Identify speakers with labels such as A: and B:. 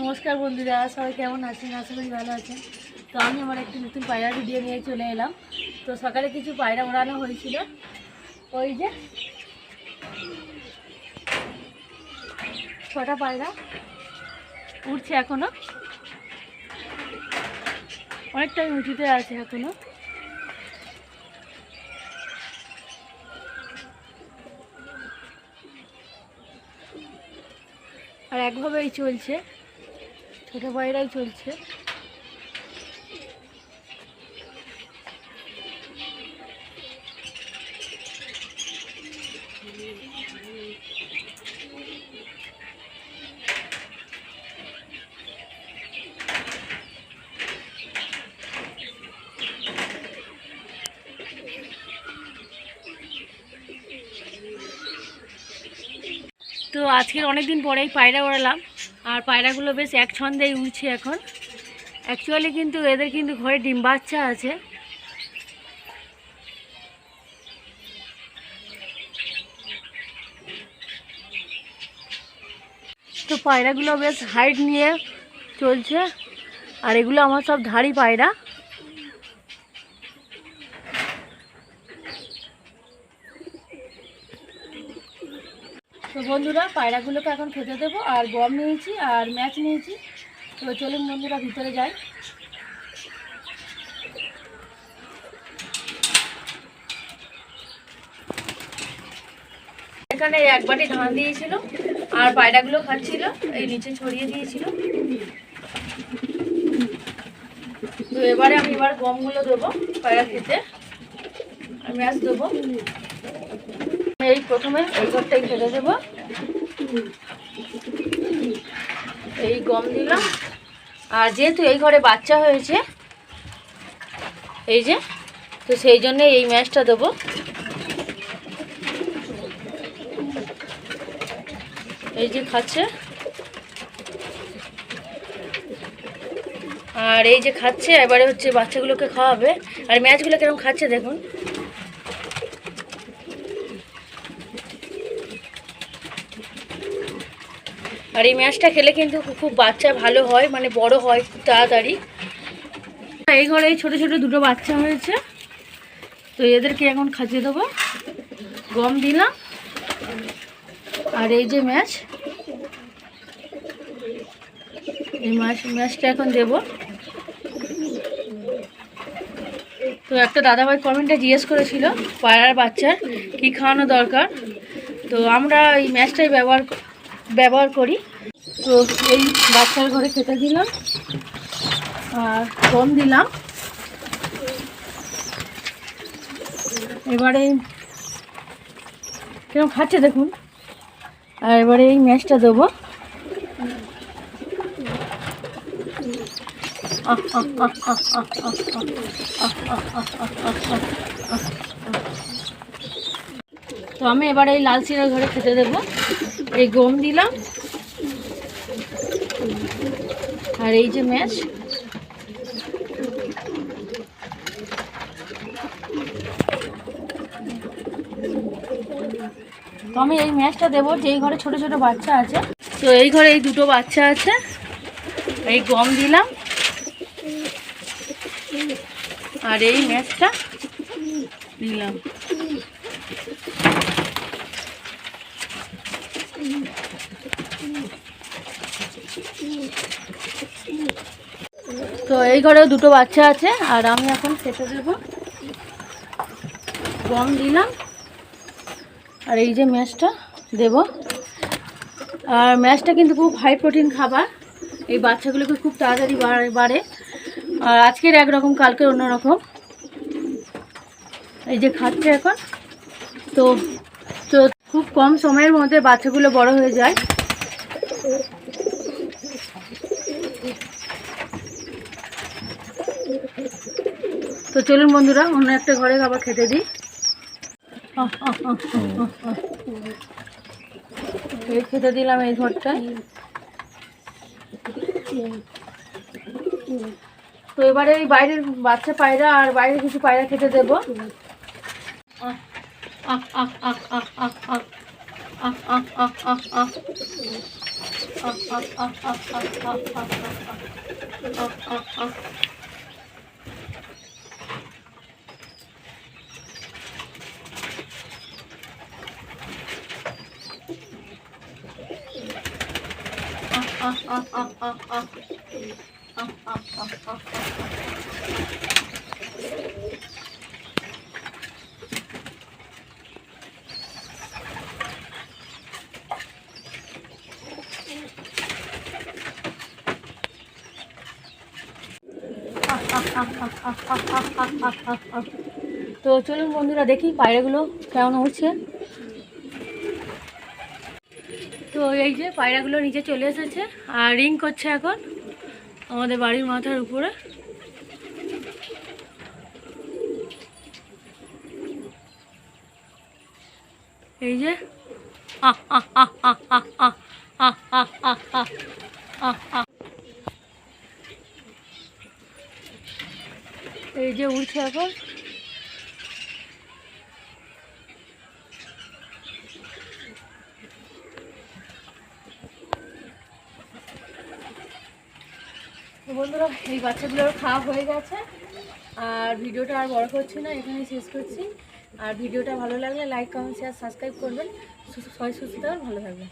A: নমস্কার বন্ধুরা, সবাই কেমন আছেন? আশা করি ভালো আছেন। তো আমি আমার একটি নতুন পায়রা ভিডিও নিয়ে চলে এলাম। তো সকালে কিছু পায়রা ওড়ানো হয়েছিল, ওই যে 6টা পায়রা উড়ছে এখনো, অনেকটাই উঁচুতে আছে এখনো। আর একভাবেই চলছে, ছোটো পায়রাই চলছে। তো আজকের অনেক দিন পরেই পায়রা ওড়ালাম, আর পায়রাগুলো বেশ এক ছন্দেই উড়ছে এখন। অ্যাকচুয়ালি কিন্তু এদের কিন্তু ঘরে ডিম বাচ্চা আছে। তো পায়রাগুলো বেশ হাইট নিয়ে চলছে, আর এগুলো আমার সব ধাড়ি পায়রা। তো বন্ধুরা, পায়রাগুলোকে এখন খেতে দেবো। আর গম নিয়েছি আর ম্যাচ নিয়েছি। তো চলুন বন্ধুরা, ভিতরে যাই। এখানে এক বাটি ধান দিয়েছিল, আর পায়রাগুলো খাচ্ছিল, এই নিচে ছড়িয়ে দিয়েছিল। তো এবারে আমি গমগুলো দেবো পায়রা খেতে, আর ম্যাচ দেবো। এই প্রথমে এই ঘরটাই ফেলে দেবো। এই গম দিলাম, আর যেহেতু এই ঘরে বাচ্চা হয়েছে এই যে, তো সেই জন্যে এই ম্যাচটা দেবো। এই যে খাচ্ছে, আর এই যে খাচ্ছে, এবারে হচ্ছে বাচ্চাগুলোকে খাওয়াবে। আর ম্যাচগুলো কিরকম খাচ্ছে দেখুন। আর এই ম্যাচটা খেলে কিন্তু খুব বাচ্চা ভালো হয়, মানে বড় হয় খুব তাড়াতাড়ি। এই ঘরে ছোট ছোট দুটো বাচ্চা হয়েছে, তো এদেরকে এখন খাইয়ে দেবো। গম দিলাম, আর এই যে ম্যাচ, এই ম্যাচটা এখন দেব। তো একটা দাদাভাই কমেন্টে জিজ্ঞেস করেছিল পায়রার বাচ্চার কি খাওয়ানো দরকার। তো আমরা এই ম্যাচটাই ব্যবহার করি। তো এই বাচ্চার ঘরে খেতে দিলাম, আর গম দিলাম। এবারে কেমন খাচ্ছে দেখুন। আর এবারে এই ম্যাচটা দেবো। তো আমি এবারে এই লাল চিরার ঘরে খেতে দেবো। এই গম দিলাম, আর এই যে ম্যাচ। তো আমি এই ম্যাচটা দেবো যেই ঘরে ছোট ছোট বাচ্চা আছে। তো এই ঘরে এই দুটো বাচ্চা আছে, এই গম দিলাম, আর এই ম্যাচটা দিলাম। তো এই ঘরেও দুটো বাচ্চা আছে, আর আমি এখন খেতে দেবো। গম দিলাম, আর এই যে ম্যাচটা দেব। আর ম্যাচটা কিন্তু খুব হাই প্রোটিন খাবার, এই বাচ্চাগুলোকে খুব তাড়াতাড়ি বাড়ে। আর আজকের একরকম, কালকের অন্যরকম। এই যে খাচ্ছে এখন। তো তো খুব কম সময়ের মধ্যে বাচ্চাগুলো বড় হয়ে যায়। তো চলুন বন্ধুরা, অন্য একটা ঘরে আবার খেতে দিই। এই খেতে দিলাম এই ঘরটায়। তো এবারে এই বাইরের বাচ্চা পায়রা আর বাইরের কিছু পায়রা খেতে দেবো। তো চলুন বন্ধুরা দেখি পায়রাগুলো কেমন উঠছে। তো এই যে পায়রাগুলো নিচে চলে এসেছে আর রিং করছে এখন আমাদের বাড়ির মাথার উপরে। এই যে এই যে উঠছে এখন। তো বন্ধুরা এই বাচ্চাগুলোর খাওয়া হয়ে গেছে আর ভিডিওটা আর বড় করছি না, এখানেই শেষ করছি। আর ভিডিওটা ভালো লাগলে লাইক কমেন্ট শেয়ার সাবস্ক্রাইব করবেন। সবাই সুস্থ থাকবেন, ভালো থাকবেন।